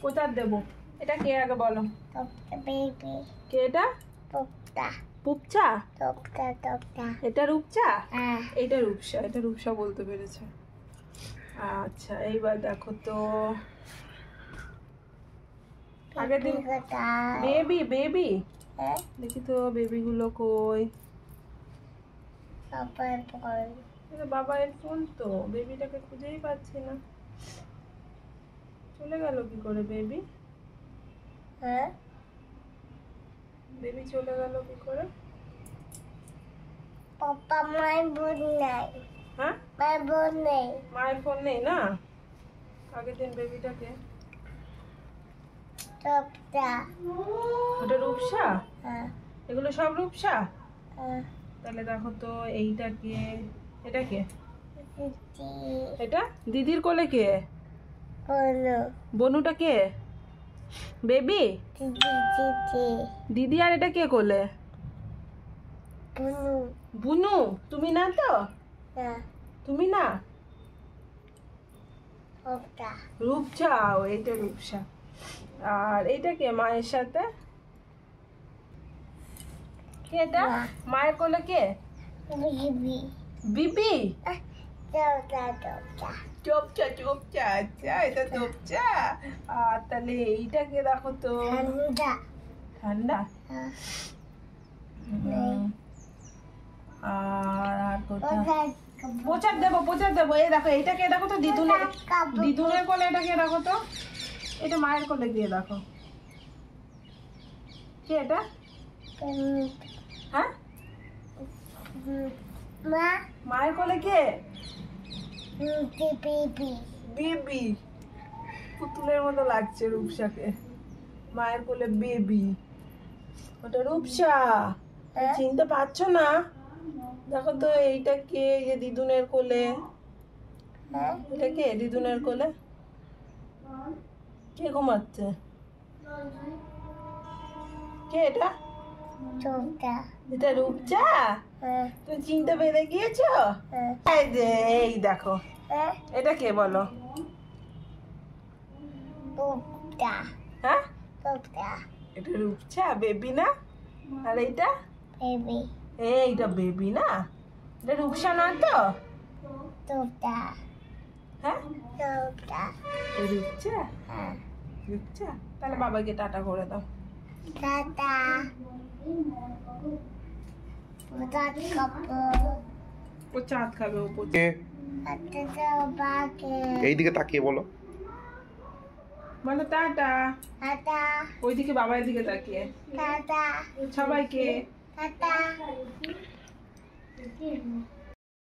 কোথায় দেবো? এটা কে আগে বলো? কে এটা? পুপচা। এটা রূপচা? এটা রূপসা। এটা রূপসা বলতে পেরেছে। আচ্ছা এইবার দেখো তো আগের দিন বেবি বেবি দেখি তো বেবি গুলো কই? বাবার ফোন তো, বেবিটাকে খুঁজেই পাচ্ছি না। চলে গেল কি করে বেবি? বেবি চলে গেল কি করে? পাপা মায়ের ফোন নেই। হ্যাঁ মায়ের ফোন নেই। মায়ের ফোন নেই না? আগের দিন বেবিটাকে ওটা রূপসা? এগুলো সব রূপসা? তাহলে দেখো তো এইটা কে? এটা কে? এটা দিদির কোলে কে? বনুটা কে? বেবি দিদি। আর এটা কে কোলে? বুনু। তুমি না তো? তুমি না? রূপসা। এইটা রূপসা। আর এইটা কে মায়ের সাথে? কে এটা? মায়ের কোলে কে? বিবি। চোপচা চোপচা। আচ্ছা এটা চোপচা। আর তাহলে এইটাকে দেখো তো। ঠান্ডা। আর কোথায় পোচার দেবো? পোচার দেবো। এই দেখো এইটাকে দেখো তো, দিদুনের দিদুনের কোলে এটাকে দেখো তো। এটা মায়ের কোলে গিয়ে দেখো কে এটা? হ্যাঁ মায়ের কোলে কে? বেবি। পুতুলের মতো লাগছে রূপসাকে। মায়ের কোলে বেবি। ওটা রূপসা। চিনতে পারছো না? দেখো তো এইটা কে? এই যে দিদুনের কোলে। এটা কে দিদুনের কোলে? কে ঘুমাচ্ছে? কে এটা? এটা রূপচা। তুমি চিনতে পেরে গিয়েছো? এই যে এই দেখো এটা কে বলো? হ্যাঁ এটা রূপচা বেবি না? আর এইটা এইটা বেবি না? এটা রূপসা না তো? হ্যাঁ রূপচা। রূপচা। তাহলে বাবাকে টাটা করে দাও। ও চাঁদ খাবে। ও এইদিকে তাকিয়ে বলো। বলো টাটা। ওইদিকে বাবার দিকে তাকিয়ে। সবাইকে।